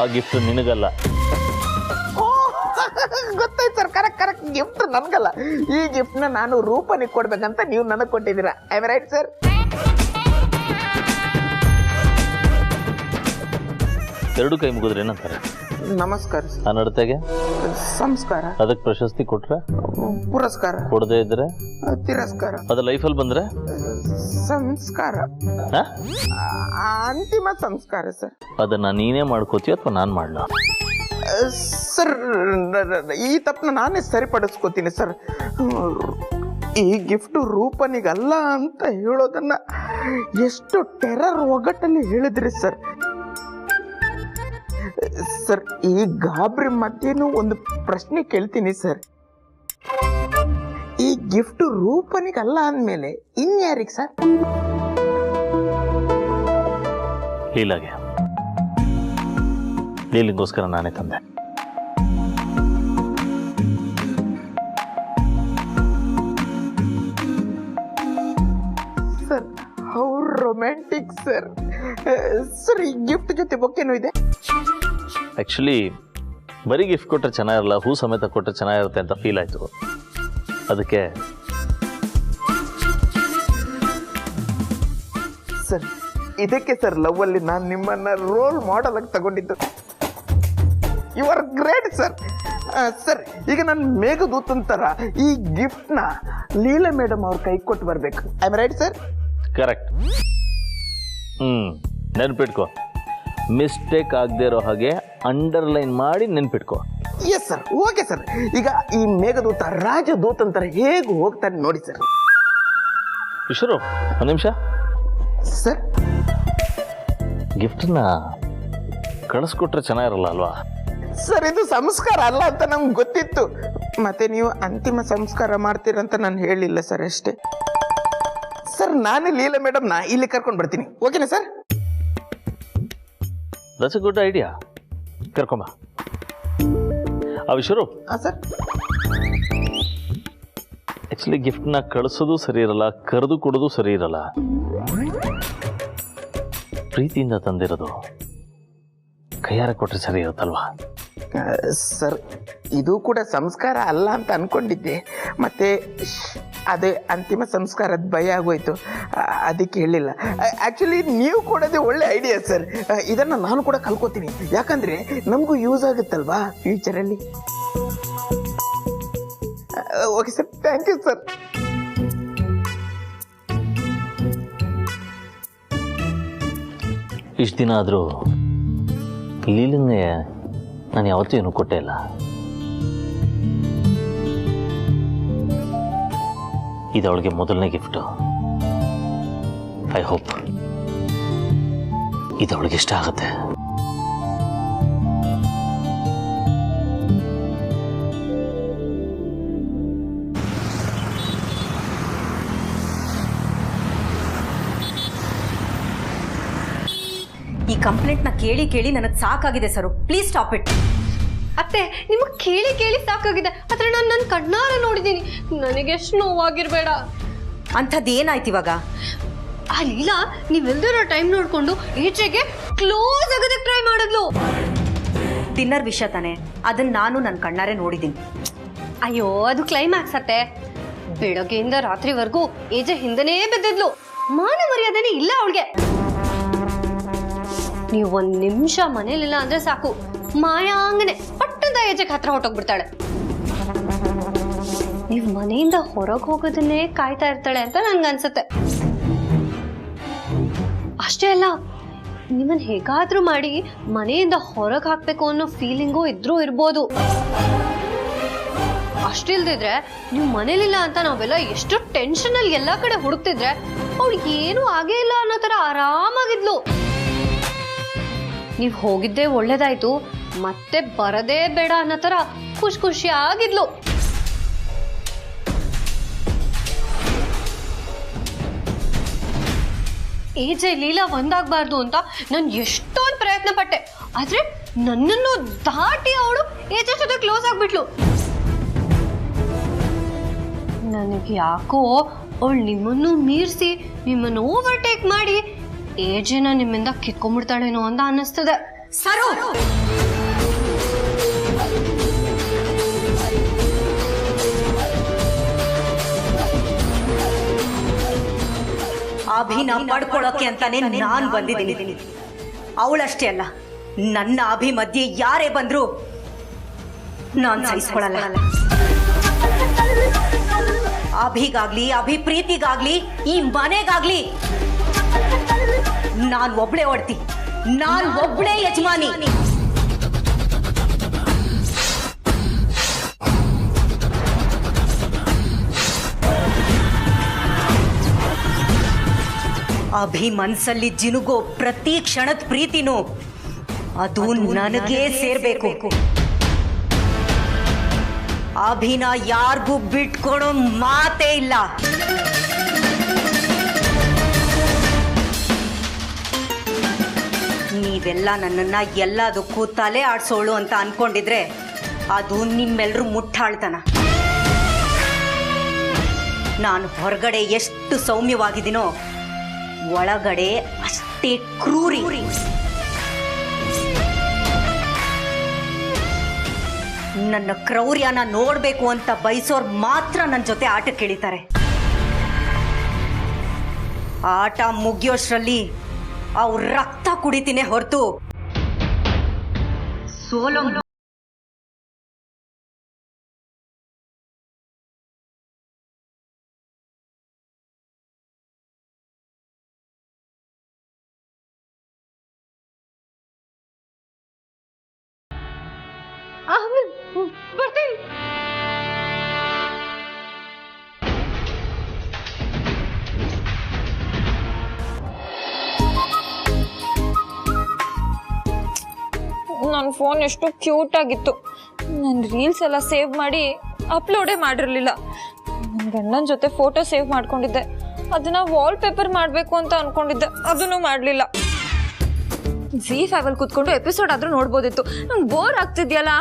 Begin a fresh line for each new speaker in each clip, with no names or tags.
ಆ ಗಿಫ್ಟ್ ನಿನಗಲ್ಲ.
ಗೊತ್ತಾಯ್ತು sir, correct gift ನನ್ಗಲ್ಲ. ಈ ಗಿಫ್ಟ್ ನ ನಾನು ರೂಪನಿಗೆ ಕೊಡ್ಬೇಕಂತ ನೀವು ನನಗೆ ಕೊಟ್ಟಿದ್ದೀರಾ. I am right sir?
ಎರಡು ಕೈ ಮುಗಿದ್ರೆ ಏನಂತಾರೆ?
ನಮಸ್ಕಾರ.
ಆ ನಡತೆಗೆ
ಸಂಸ್ಕಾರ.
ಅದಕ್ಕೆ ಪ್ರಶಸ್ತಿ ಕೊಟ್ರೆ
ಪುರಸ್ಕಾರ,
ಕೊಡದೇ ಇದ್ರೆ
ತಿರಸ್ಕಾರ.
ಅದು ಲೈಫಲ್ಲಿ ಬಂದ್ರೆ
ಸಂಸ್ಕಾರ, ಅಂತಿಮ ಸಂಸ್ಕಾರ ಸರ್.
ಅದನ್ನ ನೀನೇ ಮಾಡ್ಕೋತೀಯ ಅಥವಾ ನಾನು ಮಾಡ್ಲಾ?
ಸರ್ ಈ ತಪ್ಪನ್ನ ನಾನೇ ಸರಿಪಡಿಸ್ಕೋತೀನಿ ಸರ್. ಈ ಗಿಫ್ಟ್ ರೂಪನಿಗಲ್ಲ ಅಂತ ಹೇಳೋದನ್ನ ಎಷ್ಟು ಟೆರರ್ ಒಗ್ಗಟ್ಟಲ್ಲಿ ಹೇಳಿದ್ರಿ ಸರ್. ಸರ್ ಈ ಗಾಬರಿ ಮಧ್ಯೆನೂ ಒಂದು ಪ್ರಶ್ನೆ ಕೇಳ್ತೀನಿ ಸರ್. ಈ ಗಿಫ್ಟ್ ರೂಪನಿಗಲ್ಲ ಅಂದ್ಮೇಲೆ ಇನ್ಯಾರಿಗೆ ಸರ್?
ಲೀಲಾಗೆ. ಲೀಲಿಗೋಸ್ಕರ ನಾನೇ ತಂದೆ.
Sir how romantic sir. Sir ಈ ಗಿಫ್ಟ್ ಜೊತೆ ಬೊಕ್ಕೆನೂ ಇದೆ.
ಆ್ಯಕ್ಚುಲಿ ಬರೀ ಗಿಫ್ಟ್ ಕೊಟ್ಟರೆ ಚೆನ್ನಾಗಿರಲ್ಲ, ಹೂ ಸಮೇತ ಕೊಟ್ಟರೆ ಚೆನ್ನಾಗಿರುತ್ತೆ ಅಂತ ಫೀಲ್ ಆಯಿತು. ಅದಕ್ಕೆ
ಸರ್ ಇದಕ್ಕೆ ಸರ್ ಲವ್ ಅಲ್ಲಿ ನಾನು ನಿಮ್ಮನ್ನ ರೋಲ್ ಮಾಡೆಲ್ ಆಗಿ ತಗೊಂಡಿದ್ದು. You are great sir. Sir ಈಗ ನಾನು ಮೇಘದೂತನ್ ತರ ಈ ಗಿಫ್ಟ್ ನ ಲೀಲಾ ಮೇಡಮ್ ಅವ್ರ ಕೈ ಕೊಟ್ಟು ಬರ್ಬೇಕು. I am right sir?
Correct. ನೆನ್ಪಿಟ್ಕೋ, ಮಿಸ್ಟೇಕ್ ಆಗದೆ ಇರೋ ಹಾಗೆ ಅಂಡರ್ಲೈನ್ ಮಾಡಿ ನೆನ್ಪಿಟ್ಕೋ.
Yes sir, okay sir. ಈಗ ಈ ಮೇಘದೂತ ರಾಜದೂತ ಅಂತಾರೆ ಹೇಗೆ ಹೋಗ್ತಾನೆ ನೋಡಿ ಸರ್.
ವಿಶ್ವರು ಒಂದು ನಿಮಿಷ
ಸರ್.
ಗಿಫ್ಟನ್ನ ಕಳಿಸ್ಕೊಟ್ರೆ ಚೆನ್ನಾಗಿರಲ್ಲ ಅಲ್ವಾ?
ಸರ್ ಇದು ಸಂಸ್ಕಾರ ಅಲ್ಲ ಅಂತ ನಮ್ಗೆ ಗೊತ್ತಿತ್ತು. ಮತ್ತೆ ನೀವು ಅಂತಿಮ ಸಂಸ್ಕಾರ ಮಾಡ್ತೀರಂತ ನಾನು ಹೇಳಿಲ್ಲ ಸರ್ ಅಷ್ಟೇ. ಸರ್ ನಾನೇ ಲೀಲಾ ಮೇಡಮ್ನ ಇಲ್ಲಿ ಕರ್ಕೊಂಡು ಬರ್ತೀನಿ. ಓಕೆನಾ sir?
That's a good idea. ಕರ್ಕೊಂಬ. ವಿಶ್ವರು.
ಸರ್
ಆ್ಯಕ್ಚುಲಿ ಗಿಫ್ಟ್ನ ಕಳಿಸೋದು ಸರಿ ಇರಲ್ಲ, ಕರೆದು ಕೊಡೋದು ಸರಿ ಇರಲ್ಲ. ಪ್ರೀತಿಯಿಂದ ತಂದಿರೋದು ಕೈಯಾರ ಕೊಟ್ಟರೆ ಸರಿ ಇರುತ್ತಲ್ವಾ?
ಸರ್ ಇದು ಕೂಡ ಸಂಸ್ಕಾರ ಅಲ್ಲ ಅಂತ ಅನ್ಕೊಂಡಿದ್ದೆ. ಮತ್ತೆ ಅದೇ ಅಂತಿಮ ಸಂಸ್ಕಾರದ ಭಯ ಆಗೋಯ್ತು, ಅದಕ್ಕೆ ಹೇಳಿಲ್ಲ. ಆ್ಯಕ್ಚುಲಿ ನೀವು ಕೊಡೋದೇ ಒಳ್ಳೆ ಐಡಿಯಾ ಸರ್. ಇದನ್ನು ನಾನು ಕೂಡ ಕಲ್ಕೋತೀನಿ, ಯಾಕಂದರೆ ನಮಗೂ ಯೂಸ್ ಆಗುತ್ತಲ್ವಾ ಫ್ಯೂಚರಲ್ಲಿ. Okay sir, thank you sir.
ಇಷ್ಟು ದಿನ ಆದರೂ ಲೀಲಂಗೆ ನಾನು ಯಾವತ್ತೂ ಏನೂ ಕೊಟ್ಟೇ ಇಲ್ಲ. ಇದು ಅವಳಿಗೆ ಮೊದಲನೇ ಗಿಫ್ಟು. ಐ ಹೋಪ್ ಇದು ಅವಳಿಗೆ ಇಷ್ಟ ಆಗುತ್ತೆ.
ಈ ಕಂಪ್ಲೇಂಟ್ನ ಕೇಳಿ ಕೇಳಿ ನನಗೆ ಸಾಕಾಗಿದೆ ಸರ್. Please stop it.
ಅತ್ತೆ ನಿಮಗೆ ಕೇಳಿ ಕೇಳಿ ಸಾಕಾಗಿದೆ, ಆದರೆ ನಾನು ನನ್ನ ಕಣ್ಣಾರ ನೋಡಿದ್ದೀನಿ. ನನಗೆಷ್ಟು ನೋವಾಗಿರಬೇಡ.
ಅಂಥದ್ದೇನಾಯ್ತು ಇವಾಗ?
ಆ ಲೀಲಾ ನೀವೆಲ್ದಿರೋ ಟೈಮ್ ನೋಡಿಕೊಂಡು ಈಚೆಗೆ ಕ್ಲೋಸ್ ಆಗೋದಕ್ಕೆ ಟ್ರೈ ಮಾಡಿದ್ಲು.
ಡಿನ್ನರ್ ವಿಷಯ ತಾನೆ, ಅದನ್ನ ನಾನು ನನ್ನ ಕಣ್ಣಾರೆ ನೋಡಿದ್ದೀನಿ.
ಅಯ್ಯೋ ಅದು ಕ್ಲೈಮ್ಯಾಕ್ಸ್ ಅತ್ತೆ. ಬೆಳಗ್ಗೆಯಿಂದ ರಾತ್ರಿವರೆಗೂ ಈಚೆ ಹಿಂದನೇ ಬಿದ್ದಿದ್ಲು. ಮಾನ ಮರ್ಯಾದೆನೇ ಇಲ್ಲ ಅವಳಿಗೆ. ನೀವು ಒಂದು ನಿಮಿಷ ಮನೇಲಿಲ್ಲ ಅಂದ್ರೆ ಸಾಕು, ಮಾಯಾ ಹಂಗನೆ ಪಟ್ಟಂತ ಏಜೆಗೆ ಹತ್ರ ಹೊಟ್ಟೋಗ್ಬಿಡ್ತಾಳೆ. ನೀವು ಮನೆಯಿಂದ ಹೊರಗೆ ಹೋಗೋದನ್ನೇ ಕಾಯ್ತಾ ಇರ್ತಾಳೆ ಅಂತ ನನ್ಗನ್ಸುತ್ತೆ. ಅಷ್ಟೇ ಅಲ್ಲ, ನಿಮ್ಮನ್ನ ಹೇಗಾದ್ರೂ ಮಾಡಿ ಮನೆಯಿಂದ ಹೊರಗೆ ಹಾಕ್ಬೇಕು ಅನ್ನೋ ಫೀಲಿಂಗು ಇದ್ರೂ ಇರ್ಬೋದು. ಅಷ್ಟಿಲ್ದಿದ್ರೆ ನೀವು ಮನೇಲಿಲ್ಲ ಅಂತ ನಾವೆಲ್ಲ ಎಷ್ಟು ಟೆನ್ಷನ್ ಅಲ್ಲಿ ಎಲ್ಲಾ ಕಡೆ ಹುಡುಕ್ತಿದ್ರೆ ಅವಳಿಗೆ ಏನೂ ಆಗೇ ಇಲ್ಲ ಅನ್ನೋ ತರ ಆರಾಮಾಗಿದ್ಲು. ನೀವು ಹೋಗಿದ್ದೇ ಒಳ್ಳೇದಾಯ್ತು, ಮತ್ತೆ ಬರದೇ ಬೇಡ ಅನ್ನೋ ತರ ಖುಷಿಯಾಗಿದ್ಲು. ಏಜೆ ಲೀಲಾ ಒಂದಾಗಬಾರ್ದು ಅಂತ ನಾನು ಎಷ್ಟೊಂದು ಪ್ರಯತ್ನ ಪಟ್ಟೆ, ಆದ್ರೆ ನನ್ನನ್ನು ದಾಟಿ ಅವಳು ಏಜೆ ಜೊತೆ ಕ್ಲೋಸ್ ಆಗ್ಬಿಟ್ಲು. ನನಗೆ ಯಾಕೋ ಅವಳು ನಿಮ್ಮನ್ನು ಮೀರಿಸಿ ನಿಮ್ಮನ್ನು ಓವರ್ಟೇಕ್ ಮಾಡಿ ಏಜೆನ ನಿಮ್ಮಿಂದ ಕಿತ್ಕೊಂಡ್ಬಿಡ್ತಾಳೇನೋ ಅಂತ ಅನ್ನಿಸ್ತದೆ.
ಸರು ಅಭಿನ ಪಡ್ಕೊಳ್ಳೋಕೆ ಅಂತಾನೆ ನಾನು ಬಂದಿದ್ದೀನಿ. ಅವಳಷ್ಟೇ ಅಲ್ಲ, ನನ್ನ ಅಭಿ ಮಧ್ಯೆ ಯಾರೇ ಬಂದ್ರು ನಾನು ಸಹಿಸ್ಕೊಳ್ಳಲ್ಲ. ಅಭಿಗಾಗ್ಲಿ, ಅಭಿ ಪ್ರೀತಿಗಾಗ್ಲಿ, ಈ ಮನೆಗಾಗ್ಲಿ ನಾನು ಒಬ್ಳೆ ಹೊಡ್ತಿ, ನಾನು ಒಬ್ಳೆ ಯಜಮಾನಿ. ಅಭಿ ಮನ್ಸಲ್ಲಿ ಜಿನುಗೋ ಪ್ರತಿ ಕ್ಷಣದ ಪ್ರೀತಿನೂ ಅದು ನನಗೇ ಸೇರ್ಬೇಕು. ಅಭಿನ ಯಾರಿಗೂ ಬಿಟ್ಕೊಡೋ ಮಾತೇ ಇಲ್ಲ. ನೀವೆಲ್ಲ ನನ್ನನ್ನ ಎಲ್ಲದಕ್ಕೂ ತಲೆ ಆಡ್ಸೋಳು ಅಂತ ಅನ್ಕೊಂಡಿದ್ರೆ ಅದು ನಿಮ್ಮೆಲ್ಲರೂ ಮುಟ್ಟಾಳ್ತನ. ನಾನು ಹೊರಗಡೆ ಎಷ್ಟು ಸೌಮ್ಯವಾಗಿದ್ದೀನೋ ಒಳಗಡೆ ಅಷ್ಟೇ ಕ್ರೂರಿ. ನನ್ನ ಕ್ರೌರ್ಯನ ನೋಡ್ಬೇಕು ಅಂತ ಬಯಸೋರ್ ಮಾತ್ರ ನನ್ನ ಜೊತೆ ಆಟಕ್ಕೆ ಇಳಿತಾರೆ. ಆಟ ಮುಗಿಯೋಷ್ಟ್ರಲ್ಲಿ ಅವ್ರ ರಕ್ತ ಕುಡಿತೀನಿ ಹೊರತು ಸೋಲೋ.
ಬರ್ತೀನಿ.
ನನ್ನ ಫೋನ್ ಎಷ್ಟು ಕ್ಯೂಟ್ ಆಗಿತ್ತು. ನಾನು ರೀಲ್ಸ್ ಎಲ್ಲ ಸೇವ್ ಮಾಡಿ ಅಪ್ಲೋಡೇ ಮಾಡಿರಲಿಲ್ಲ. ನನ್ನ ಗಂಡನ ಜೊತೆ ಫೋಟೋ ಸೇವ್ ಮಾಡ್ಕೊಂಡಿದ್ದೆ. ಅದನ್ನ ವಾಲ್ಪೇಪರ್ ಮಾಡಬೇಕು ಅಂತ ಅನ್ಕೊಂಡಿದ್ದೆ, ಅದನ್ನು ಮಾಡಲಿಲ್ಲ. Z5 ಕೂತ್ಕೊಂಡು ಎಪಿಸೋಡ್ ಆದರೂ ನೋಡ್ಬೋದಿತ್ತು. ನಂಗೆ ಬೋರ್ ಆಗ್ತಿದ್ಯಲ್ಲ.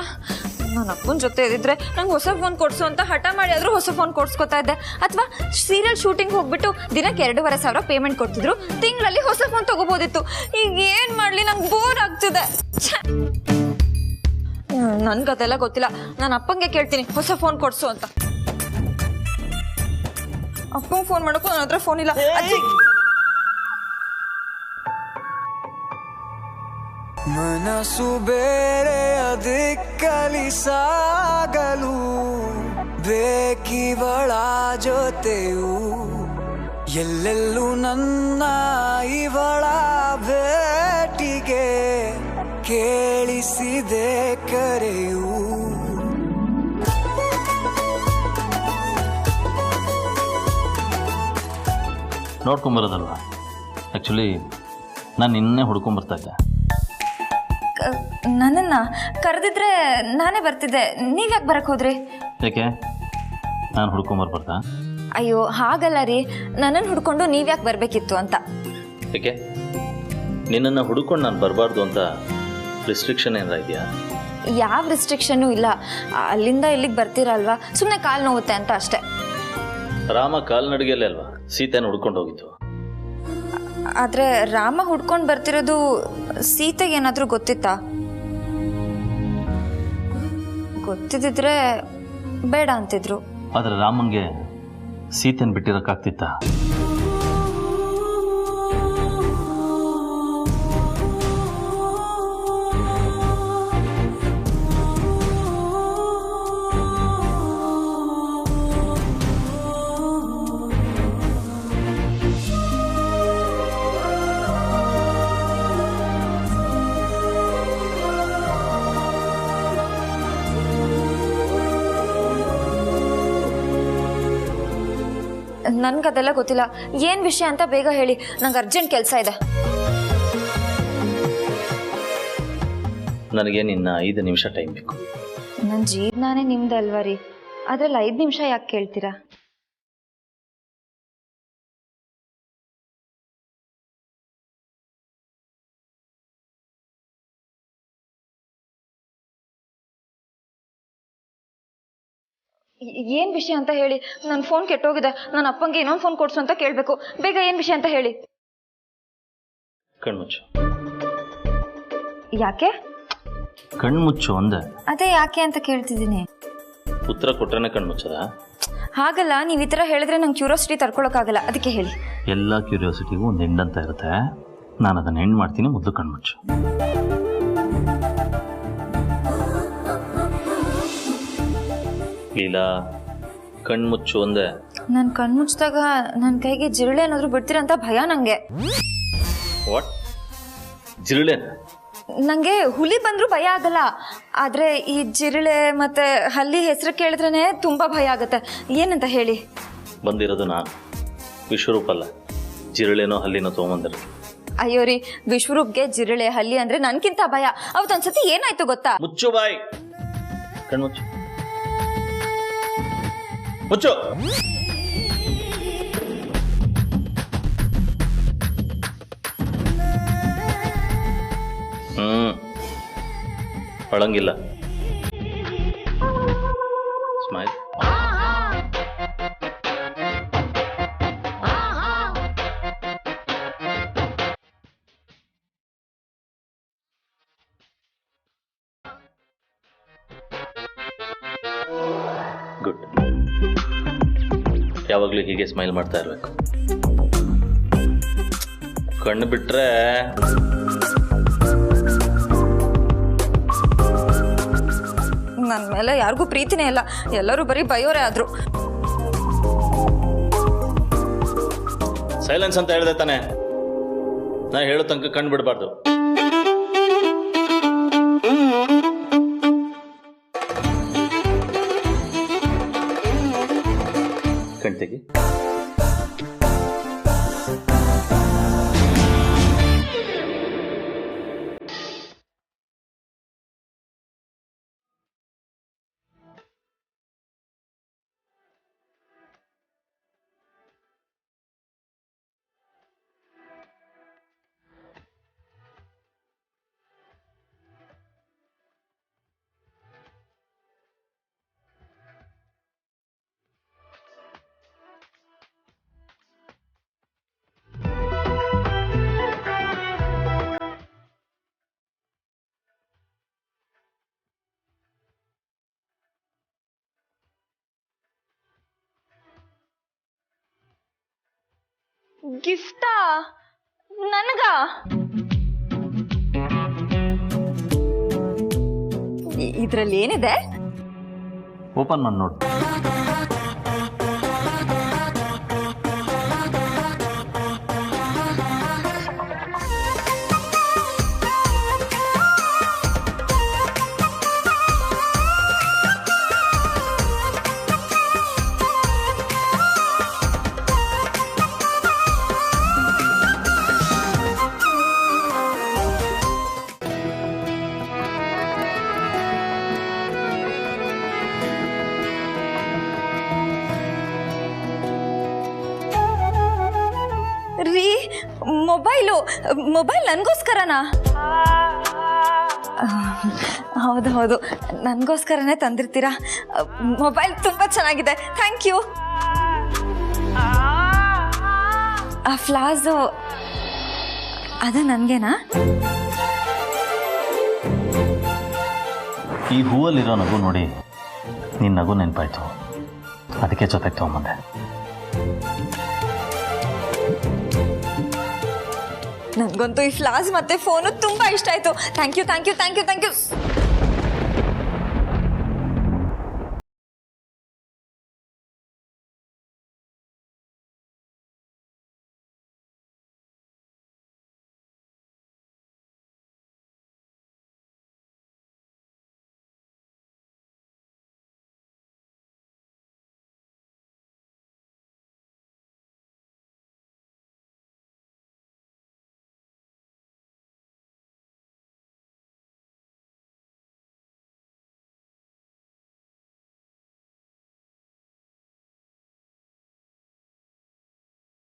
ನನ್ನ ಅಪ್ಪನ ಜೊತೆ ಇದ್ದಿದ್ರೆ ನಂಗೆ ಹೊಸ ಫೋನ್ ಕೊಡಿಸು ಅಂತ ಹಠ ಮಾಡಿ ಆದರೂ ಹೊಸ ಫೋನ್ ಕೊಡ್ಸ್ಕೊತಾ ಇದ್ದೆ. ಅಥವಾ ಸೀರಿಯಲ್ ಶೂಟಿಂಗ್ ಹೋಗ್ಬಿಟ್ಟು ದಿನಕ್ಕೆ 2,500 ಪೇಮೆಂಟ್ ಕೊಡ್ತಿದ್ರು, ತಿಂಗಳಲ್ಲಿ ಹೊಸ ಫೋನ್ ತಗೋಬೋದಿತ್ತು. ಈಗ ಏನು ಮಾಡಲಿ, ನಂಗೆ ಬೋರ್ ಆಗ್ತಿದೆ. ನನ್ಗದೆಲ್ಲ ಗೊತ್ತಿಲ್ಲ. ನಾನು ಅಪ್ಪಂಗೆ ಕೇಳ್ತೀನಿ ಹೊಸ ಫೋನ್ ಕೊಡ್ಸು ಅಂತ. ಅಪ್ಪಂಗೆ ಫೋನ್ ಮಾಡೋಕ್ಕೂ ನನ್ನ ಹತ್ರ ಫೋನ್ ಇಲ್ಲ.
ಮನಸ್ಸು ಬೇರೆಯ ದಿಕ್ಕಲಿ ಸಾಗಲು ಬೇಕಿವಳ ಜೊತೆಯು ಎಲ್ಲೆಲ್ಲೂ ನನ್ನ ಇವಳ ಭೇಟಿಗೆ ಕೇಳಿಸಿದೆ ಕರೆಯು.
ನೋಡ್ಕೊಂಬರೋದಲ್ವಾ? ಆ್ಯಕ್ಚುಲಿ ನಾನು ನಿನ್ನೆ ಹುಡ್ಕೊಂಬರ್ತಾ ಇದ್ದೆ.
ನನ್ನನ್ನ ಕರೆದಿದ್ರೆ ನಾನೇ ಬರ್ತಿದ್ದೆ. ನೀವ್ಯಾಕೆ ಬರಕ್ಕೆ ಹೋದ್ರಿ?
ಯಾಕೆ ನಾನು ಹುಡ್ಕೊಂಬರ್ಬಾರ್ದಾ?
ಅಯ್ಯೋ ಹಾಗಲ್ಲ ರೀ, ನನ್ನನ್ನು ಹುಡ್ಕೊಂಡು ನೀವ್ಯಾಕೆ ಬರಬೇಕಿತ್ತು ಅಂತ.
ಯಾಕೆ ನಿನ್ನನ್ನು ಹುಡ್ಕೊಂಡು ನಾನು ಬರಬಾರ್ದು ಅಂತ ರಿಸ್ಟ್ರಿಕ್ಷನ್ ಏನಾರ ಇದೆಯಾ?
ಯಾವ ರಿಸ್ಟ್ರಿಕ್ಷನ್ನು ಇಲ್ಲ. ಅಲ್ಲಿಂದ ಇಲ್ಲಿಗೆ ಬರ್ತೀರಲ್ವಾ, ಸುಮ್ಮನೆ ಕಾಲು ನೋವುತ್ತೆ ಅಂತ ಅಷ್ಟೇ.
ರಾಮ ಕಾಲ್ನಡಿಗೆಯಲ್ಲೇ ಅಲ್ವಾ ಸೀತೆನ ಹುಡ್ಕೊಂಡು ಹೋಗಿದ್ದು?
ಆದರೆ ರಾಮ ಹುಡ್ಕೊಂಡು ಬರ್ತಿರೋದು ಸೀತೆಗೆ ಏನಾದರೂ ಗೊತ್ತಿತ್ತಾ? ಗೊತ್ತಿದ್ದಿದ್ರೆ ಬೇಡ ಅಂತಿದ್ರು.
ಆದರೆ ರಾಮಂಗೆ ಸೀತೆನ ಬಿಟ್ಟಿರೋಕ್ಕಾಗ್ತಿತ್ತ?
ನನ್ಗದೆಲ್ಲ ಗೊತ್ತಿಲ್ಲ. ಏನು ವಿಷಯ ಅಂತ ಬೇಗ ಹೇಳಿ, ನಂಗೆ ಅರ್ಜೆಂಟ್ ಕೆಲಸ ಇದೆ.
ನನಗೆ ನಿನ್ನ 5 ನಿಮಿಷ ಟೈಮ್ ಬೇಕು.
ನನ್ನ ಜೀವನಾನೇ ನಿಮ್ದಲ್ವಾ ರೀ, ಅದ್ರಲ್ಲಿ 5 ನಿಮಿಷ ಯಾಕೆ ಕೇಳ್ತೀರಾ? ಏನ್ ವಿಷಯ ಅಂತ ಹೇಳಿ. ನನ್ನ ಫೋನ್ ಕೆಟ್ಟೋಗಿದೆ. ನನ್ನ ಅಪ್ಪಂಗೆ ಇನ್ನೊಂದು ಫೋನ್ ಕೊಡ್ಸು ಅಂತ ಕೇಳಬೇಕು. ಬೇಗ ಏನ್ ವಿಷಯ ಅಂತ ಹೇಳಿ.
ಕಣ್ಮುಚ್ಚು.
ಯಾಕೆ?
ಕಣ್ಮುಚ್ಚು ಅಂದೆ.
ಅದೇ ಯಾಕೆ ಅಂತ ಕೇಳ್ತಿದ್ದೀನಿ.
ಉತ್ತರ ಕೊಟ್ರೇನೆ ಕಣ್ಮುಚ್ಚದ?
ಹಾಗಲ್ಲ, ನೀವು ಈ ಥರ ಹೇಳಿದ್ರೆ ನಂಗೆ ಕ್ಯೂರಿಯಾಸಿಟಿ ತಡ್ಕೊಳಕ್ಕಾಗಲ್ಲ, ಅದಕ್ಕೆ ಹೇಳಿ.
ಎಲ್ಲ ಕ್ಯೂರಿಯಾಸಿಟಿಗೂ ಒಂದು ಎಂಡ್ ಅಂತ ಇರುತ್ತೆ. ನಾನು ಅದನ್ನು ಎಂಡ್ ಮಾಡ್ತೀನಿ, ಮೊದಲು ಕಣ್ಮುಚ್ಚು. ಲೀಲಾ, ಕಣ್ಮುಚ್ಚು ಒಂದೇ.
ನಾನು ಕಣ್ಮುಚ್ಚಿದಾಗ ನನ್ನ ಕೈಗೆ ಜಿರಳೆ ಏನಾದರೂ ಬಿಡ್ತೀರಂತ ಭಯ ನನಗೆ.
ವಾಟ್? ಜಿರಳೆ?
ನನಗೆ ಹುಲಿ ಬಂದರೂ ಭಯ ಆಗಲ್ಲ, ಆದರೆ ಈ ಜಿರಳೆ ಮತ್ತು ಹಲ್ಲಿ ಹೆಸರು ಕೇಳಿದ್ರೇ ತುಂಬ ಭಯ ಆಗುತ್ತೆ. ಏನಂತ ಹೇಳಿ?
ಬಂದಿರೋದು ನಾನು, ವಿಶ್ವರೂಪಲ್ಲ. ಜಿರಳೆನೋ ಹಲ್ಲಿನೋ ತೊಗೊಂಬಂದಿರೋದು.
ಅಯ್ಯೋ ರೀ, ವಿಶ್ವರೂಪ್ಗೆ ಜಿರಳೆ ಹಲ್ಲಿ ಅಂದರೆ ನನಗಿಂತ ಭಯ. ಅವತ್ತೊಂದ್ಸತಿ ಏನಾಯ್ತು ಗೊತ್ತಾ?
ಮುಚ್ಚು ಬಾಯ್, ಕಣ್ಮುಚ್ಚು, ಮುಚ್ಚು. ಅಳಂಗಿಲ್ಲ. ಸ್ಮೈಲ್. ಗುಡ್. ಯಾವಾಗಲೂ ಹೀಗೆ ಸ್ಮೈಲ್ ಮಾಡ್ತಾ ಇರಬೇಕು. ಕಣ್ಣು ಬಿಟ್ರೆ
ನನ್ನ ಮೇಲೆ ಯಾರಿಗೂ ಪ್ರೀತಿನೇ ಇಲ್ಲ, ಎಲ್ಲರೂ ಬರೀ ಬಯೋರೇ ಆದ್ರು.
ಸೈಲೆನ್ಸ್ ಅಂತ ಹೇಳಿದೆ ತಾನೆ, ನಾ ಹೇಳೋ ತನಕ ಕಣ್ಣು ಬಿಡಬಾರ್ದು. ಕಣ್ತೆಗಿ.
ಗಿಫ್ಟಾ ನನಗ? ಇದ್ರಲ್ಲಿ ಏನಿದೆ?
ಓಪನ್ ಮಾಡಿ ನೋಡು.
ರೀ, ಮೊಬೈಲ್ ನನಗೋಸ್ಕರನಾ? ಹೌದು ಹೌದು, ನನಗೋಸ್ಕರನೇ ತಂದಿರ್ತೀರಾ. ಮೊಬೈಲ್ ತುಂಬ ಚೆನ್ನಾಗಿದೆ, ಥ್ಯಾಂಕ್ ಯು. ಆ ಫ್ಲಾಸು ಅದು ನನಗೇನಾ?
ಈ ಹೂವಲ್ಲಿರೋ ನಗು ನೋಡಿ ನಿನ್ನ ನಗು ನೆನಪಾಯ್ತು, ಅದಕ್ಕೆ ಜೊತೆಗೆ ತೊಗೊಂಬಂದೆ.
ನನಗಂತೂ ಈ ಫ್ಲಾಸ್ ಮತ್ತೆ ಫೋನು ತುಂಬ ಇಷ್ಟ ಆಯಿತು. Thank you thank you thank you thank you.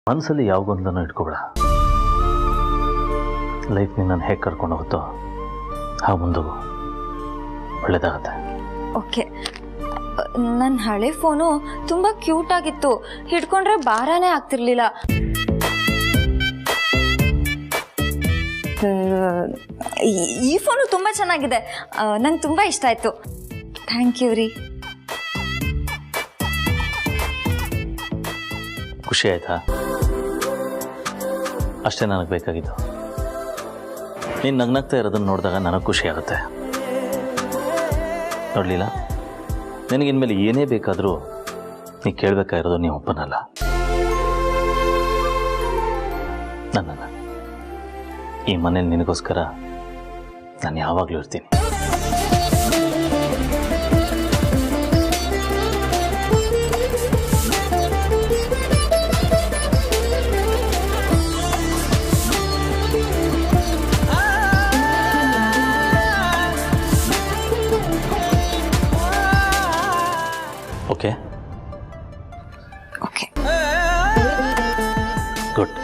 ಮನಸ್ಸಲ್ಲಿ ಯಾವ ಗೊಂದಲನೂ ಇಟ್ಕೋಬೇಡ. ಲೈಫ್ ನಿನ್ನನ್ನು ಹೇಗೆ ಕರ್ಕೊಂಡು ಹೋಗುತ್ತೋ ಹಾಗೆ ಮುಂದೆ ಒಳ್ಳೆಯದಾಗತ್ತೆ.
ಓಕೆ, ನನ್ನ ಹಳೆ ಫೋನು ತುಂಬ ಕ್ಯೂಟ್ ಆಗಿತ್ತು, ಹಿಡ್ಕೊಂಡ್ರೆ ಭಾರನೇ ಆಗ್ತಿರ್ಲಿಲ್ಲ. ಈ ಫೋನು ತುಂಬ ಚೆನ್ನಾಗಿದೆ, ನಂಗೆ ತುಂಬ ಇಷ್ಟ ಆಯಿತು. ಥ್ಯಾಂಕ್ ಯು ರೀ.
ಖುಷಿ ಆಯಿತಾ? ಅಷ್ಟೇ ನನಗೆ ಬೇಕಾಗಿದ್ದು. ನೀನು ನಗ್ನಗ್ತಾ ಇರೋದನ್ನು ನೋಡಿದಾಗ ನನಗೆ ಖುಷಿ ಆಗುತ್ತೆ. ನೋಡಲಿಲ್ಲ, ನನಗಿನ್ಮೇಲೆ ಏನೇ ಬೇಕಾದರೂ ನೀ ಕೇಳಬೇಕಾಗಿರೋದು ನೀವು ಒಪ್ಪನಲ್ಲ. ನನ್ನನ್ನು ಈ ಮನೇಲಿ ನಿನಗೋಸ್ಕರ ನಾನು ಯಾವಾಗಲೂ ಇರ್ತೀನಿ. Okay
okay,
good.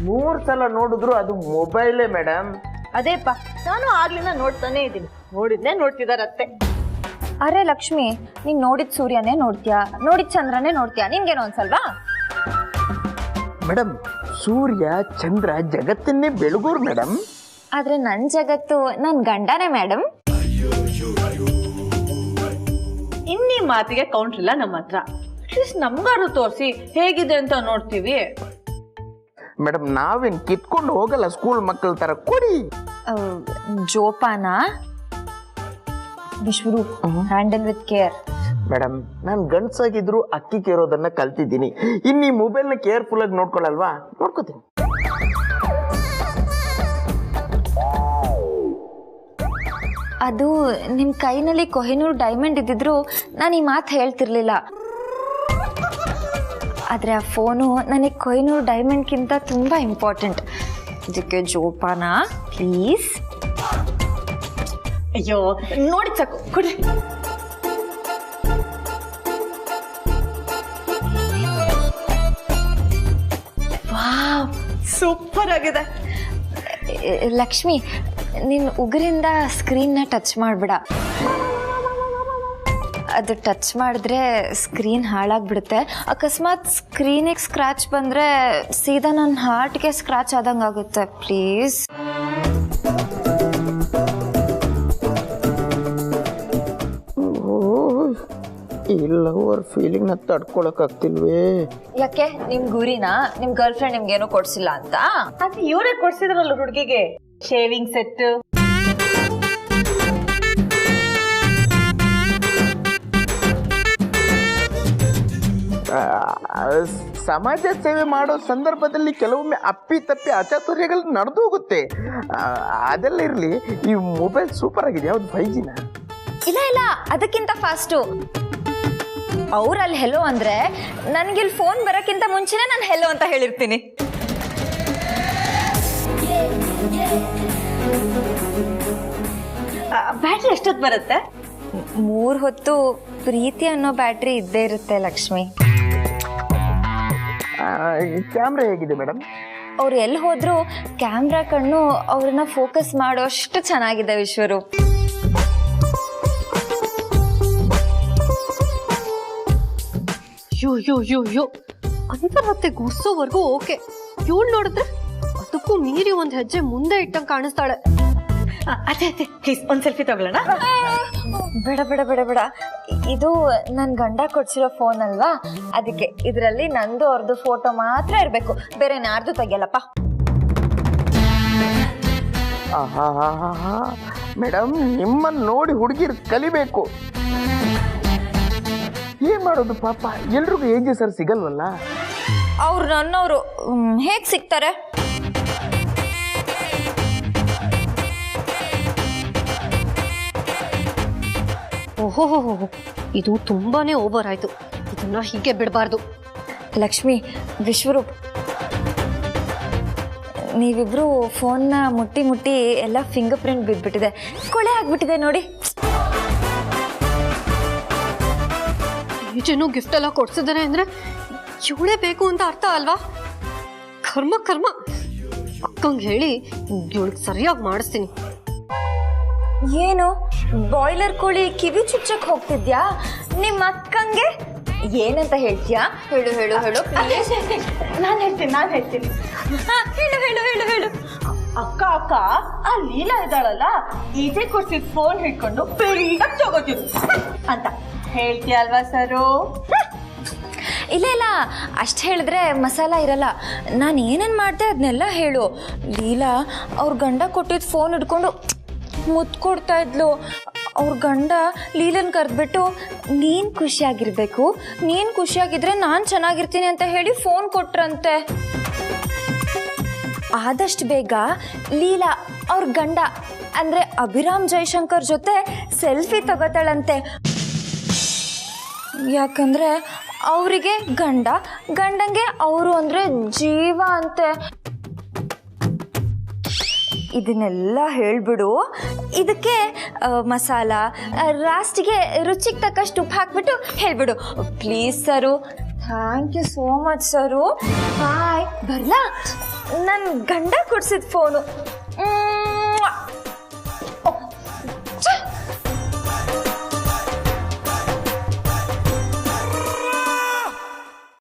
ಮೂರು ಸಲ ನೋಡಿದ್ರು ಅದು ಮೊಬೈಲೇ ಮೇಡಮ್.
ಅದೇಪ್ಪ, ನಾನು ಆಗ್ಲಿಂದ ನೋಡ್ತಾನೆ ಇದ್ದೀನಿ. ನೋಡಿದ್ನೇ ನೋಡ್ತಿದಾರತ್ತೆ.
ಅರೆ ಲಕ್ಷ್ಮಿ, ನೀನ್ ನೋಡಿದ ಸೂರ್ಯನೇ ನೋಡ್ತೀಯಾ, ನೋಡಿದ ಚಂದ್ರನೇ ನೋಡ್ತೀಯಾ, ನಿನ್ಗೇನೋ ಅನ್ಸಲ್ವಾ?
ಮೇಡಮ್, ಸೂರ್ಯ ಚಂದ್ರ ಜಗತ್ತನ್ನೇ ಬೆಳಗೋರು ಮೇಡಮ್.
ಆದ್ರೆ ನನ್ ಜಗತ್ತು ನನ್ ಗಂಡನೇ ಮೇಡಮ್.
ಇನ್ನೀ ಮಾತಿಗೆ ಕೌಂಟ್ ಇಲ್ಲ ನಮ್ಮ ಹತ್ರ. ಅಟ್ಲೀಸ್ಟ್ ನಮ್ಗಾರು ತೋರಿಸಿ ಹೇಗಿದೆ ಅಂತ ನೋಡ್ತೀವಿ.
ಮೇಡಮ್, ನಾವೇನ್ ಕಿತ್ಕೊಂಡು ಹೋಗಲ್ಲ, ಸ್ಕೂಲ್ ಮಕ್ಕಳ ತರ ಕೊಡಿ.
ಜೋಪಾನ, Vishwaroop, handle with care.
Madam, ನಾನು ಗಂಡ್ಸಾಗಿದ್ರು ಅಕ್ಕಿ ಕೇರೋದನ್ನ ಕಲ್ತಿದ್ದೀನಿ. ಇನ್ನು ಈ ಮೊಬೈಲ್ನ ಕೇರ್ಫುಲ್ ಆಗಿ ನೋಡ್ಕೊಳಲ್ವಾ? ನೋಡ್ಕೋತೀನಿ.
ಅದು ನಿಮ್ ಕೈನಲ್ಲಿ ಕೊಹಿನೂರ್ ಡೈಮಂಡ್ ಇದ್ದಿದ್ರು ನಾನು ಈ ಮಾತು ಹೇಳ್ತಿರ್ಲಿಲ್ಲ. ಆದ್ರೆ ಆ ಫೋನು ನನಗೆ ಕೊಹಿನೂರ್ ಡೈಮಂಡ್ಗಿಂತ ತುಂಬಾ ಇಂಪಾರ್ಟೆಂಟ್. ಅದಕ್ಕೆ ಜೋಪಾನ ಪ್ಲೀಸ್.
ಅಯ್ಯೋ, ನೋಡಿ ಸಾಕು, ಕೊಡ್ರಿ. ವಾವ್, ಸೂಪರ್ ಆಗಿದೆ.
ಲಕ್ಷ್ಮಿ, ನಿನ್ನ ಉಗುರಿಂದ ಸ್ಕ್ರೀನ್ನ ಟಚ್ ಮಾಡ್ಬಿಡ. ಅದು ಟಚ್ ಮಾಡಿದ್ರೆ ಸ್ಕ್ರೀನ್ ಹಾಳಾಗ್ಬಿಡುತ್ತೆ. ಅಕಸ್ಮಾತ್ ಸ್ಕ್ರೀನಿಗೆ ಸ್ಕ್ರಾಚ್ ಬಂದರೆ ಸೀದಾ ನನ್ನ ಹಾರ್ಟ್ಗೆ ಸ್ಕ್ರಾಚ್ ಆದಂಗೆ ಆಗುತ್ತೆ. ಪ್ಲೀಸ್.
ಇಲ್ಲ, ಅವ್ರ ಫೀಲಿಂಗ್ನ ತಡ್ಕೊಳಕ್ಕಾಗ್ತಿಲ್ವೇ?
ಯಾಕೆ, ನಿಮ್ ಗುರಿನಾ ನಿಮ್ ಗರ್ಲ್ ಫ್ರೆಂಡ್ ನಿಮ್ಗೇನು ಕೊಡ್ಸಿಲ್ಲ ಅಂತ?
ಅದು ಇವರೇ ಕೊಡ್ಸಿದ್ರಲ್ಲ ಹುಡುಗಿಗೆ ಶೇವಿಂಗ್ ಸೆಟ್.
ಸಮಾಜ ಸೇವೆ ಮಾಡೋ ಸಂದರ್ಭದಲ್ಲಿ ಕೆಲವೊಮ್ಮೆ ಅಪ್ಪಿ ತಪ್ಪಿ ಅಚಾತುರ್ಯಗಳು ನಡೆದು ಹೋಗುತ್ತೆ. ಅದೆಲ್ಲ ಇರಲಿ, ಈ ಮೊಬೈಲ್ ಸೂಪರ್ ಆಗಿದೆ. ಯಾವ್ದು 5G ನಾ?
ಇಲ್ಲ ಇಲ್ಲ, ಅದಕ್ಕಿಂತ ಫಾಸ್ಟು. ಅವ್ರಲ್ಲಿ ಹೆಲೋ ಅಂದ್ರೆ ನನ್ಗಿಲ್ಲಿ ಫೋನ್ ಬರೋಕ್ಕಿಂತ ಮುಂಚೆನೆ ನಾನು ಹೆಲೋ ಅಂತ ಹೇಳಿರ್ತೀನಿ.
ಬ್ಯಾಟ್ರಿ ಎಷ್ಟೊತ್ತು ಬರುತ್ತೆ?
3 ಹೊತ್ತು ಪ್ರೀತಿ ಅನ್ನೋ ಬ್ಯಾಟ್ರಿ ಇದ್ದೇ ಇರುತ್ತೆ ಲಕ್ಷ್ಮಿ.
ಕ್ಯಾಮ್ರಾ ಹೇಗಿದೆ ಮೇಡಮ್?
ಅವ್ರು ಎಲ್ಲಿ ಹೋದ್ರು ಕ್ಯಾಮ್ರಾ ಕಣ್ಣು ಅವ್ರನ್ನ ಫೋಕಸ್ ಮಾಡೋಷ್ಟು ಚೆನ್ನಾಗಿದೆ ವಿಶ್ವರೂಪ್.
ಯೋ ಅಂತರತ್ತೆ ಗುರ್ಸೋವರೆಗೂ ಓಕೆ. ಇವಳು ನೋಡಿದ್ರೆ ಅದಕ್ಕೂ ಮೀರಿ ಒಂದ್ ಹೆಜ್ಜೆ ಮುಂದೆ ಇಟ್ಟಂಗೆ ಕಾಣಿಸ್ತಾಳೆ.
ಅದೇ ಪ್ಲೀಸ್ ಒಂದ್ ಸೆಲ್ಫಿ ತಗೊಳ್ಳೋಣ.
ಬೇಡ ಬೇಡ ಬೇಡ ಬೇಡ, ಇದು ನನ್ ಗಂಡ ಕೊಡ್ಸಿರೋ ಫೋನ್ ಅಲ್ವಾ, ಅದಕ್ಕೆ ಇದರಲ್ಲಿ ನಂದು ಅವ್ರದ್ದು ಫೋಟೋ ಮಾತ್ರ ಇರ್ಬೇಕು, ಬೇರೆ ಯಾರ್ದು ತೆಗಿಯಲ್ಲಪ್ಪ.
ಮೇಡಮ್, ನಿಮ್ಮನ್ನ ನೋಡಿ ಹುಡುಗಿರು ಕಲಿಬೇಕು. ಏನ್ ಮಾಡೋದು ಪಾಪ, ಎಲ್ರಿಗೂ ಹೇಗೆ ಸರ್ ಸಿಗಲ್ವಲ್ಲ.
ಅವ್ರು ನನ್ನವರು ಹೇಗ್ ಸಿಗ್ತಾರೆ?
ಓಹೋ, ಇದು ತುಂಬಾನೇ ಓವರ್ ಆಯ್ತು. ಇದನ್ನ ಹೀಗೆ ಬಿಡಬಾರ್ದು.
ಲಕ್ಷ್ಮಿ, ವಿಶ್ವರೂಪ್ ನೀವಿಬ್ರು ಫೋನ್ನ ಮುಟ್ಟಿ ಮುಟ್ಟಿ ಎಲ್ಲ ಫಿಂಗರ್ ಪ್ರಿಂಟ್ ಬಿದ್ದುಬಿಟ್ಟಿದೆ, ಕೊಳೆ ಆಗ್ಬಿಟ್ಟಿದೆ ನೋಡಿ.
ಈಜೇನೋ ಗಿಫ್ಟ್ ಎಲ್ಲ ಕೊಡ್ಸಿದ್ದಾರೆ ಅಂದ್ರೆ ಇವಳೇ ಬೇಕು ಅಂತ ಅರ್ಥ ಅಲ್ವಾ? ಕರ್ಮ ಕರ್ಮ. ಅಕ್ಕಂಗೆ ಹೇಳಿ ಇವಳಿಗೆ ಸರಿಯಾಗಿ ಮಾಡಿಸ್ತೀನಿ.
ಏನು ಬಾಯ್ಲರ್ ಕೋಳಿ ಕಿವಿ ಚುಚ್ಚಕ್ ಹೋಗ್ತಿದ್ಯಾ? ನಿಮ್ಮ ಅಕ್ಕಂಗೆ ಏನಂತ ಹೇಳ್ತೀಯಾ? ಹೇಳು ಹೇಳು ಹೇಳು ಪ್ಲೀಸ್.
ನಾನು ಹೇಳ್ತೀನಿ
ಹೇಳು ಹೇಳು ಹೇಳು ಹೇಳು.
ಅಕ್ಕ ಆ ಲೀಲಾ ಇದ್ದಾಳಲ್ಲ, ಈಜೆ ಕೊಡ್ಸಿದ್ ಫೋನ್ ಹಿಡ್ಕೊಂಡು ಬೇಗ ತಗೋತೀವಿ ಅಂತ ಹೇಳ್ತೀಯ ಅಲ್ವಾ ಸರು?
ಇಲ್ಲ ಇಲ್ಲ, ಅಷ್ಟು ಹೇಳಿದ್ರೆ ಮಸಾಲ ಇರಲ್ಲ. ನಾನು ಏನೇನು ಮಾಡಿದೆ ಅದನ್ನೆಲ್ಲ ಹೇಳು. ಲೀಲಾ ಅವ್ರ ಗಂಡ ಕೊಟ್ಟಿದ್ದು ಫೋನ್ ಹಿಡ್ಕೊಂಡು ಮುತ್ತು ಕೊಡ್ತಾ ಇದ್ಲು. ಅವ್ರ ಗಂಡ ಲೀಲನ್ ಕರೆದ್ಬಿಟ್ಟು ನೀನು ಖುಷಿಯಾಗಿರ್ಬೇಕು, ನೀನು ಖುಷಿಯಾಗಿದ್ರೆ ನಾನು ಚೆನ್ನಾಗಿರ್ತೀನಿ ಅಂತ ಹೇಳಿ ಫೋನ್ ಕೊಟ್ರಂತೆ. ಆದಷ್ಟು ಬೇಗ ಲೀಲಾ ಅವ್ರ ಗಂಡ ಅಂದರೆ ಅಭಿರಾಮ್ ಜೈಶಂಕರ್ ಜೊತೆ ಸೆಲ್ಫಿ ತಗೋತಾಳಂತೆ. ಯಾಕಂದರೆ ಅವರಿಗೆ ಗಂಡಂಗೆ ಅವರು ಅಂದರೆ ಜೀವ ಅಂತೆ. ಇದನ್ನೆಲ್ಲ ಹೇಳ್ಬಿಡು. ಇದಕ್ಕೆ ಮಸಾಲ ಲಾಸ್ಟಿಗೆ ರುಚಿಗೆ ತಕ್ಕಷ್ಟು ಉಪ್ಪು ಹಾಕ್ಬಿಟ್ಟು ಹೇಳ್ಬಿಡು please sir. Thank you so much sir. Bye. ಬರಲಾ? ನನ್ನ ಗಂಡ ಕೊಡ್ಸಿದ ಫೋನು.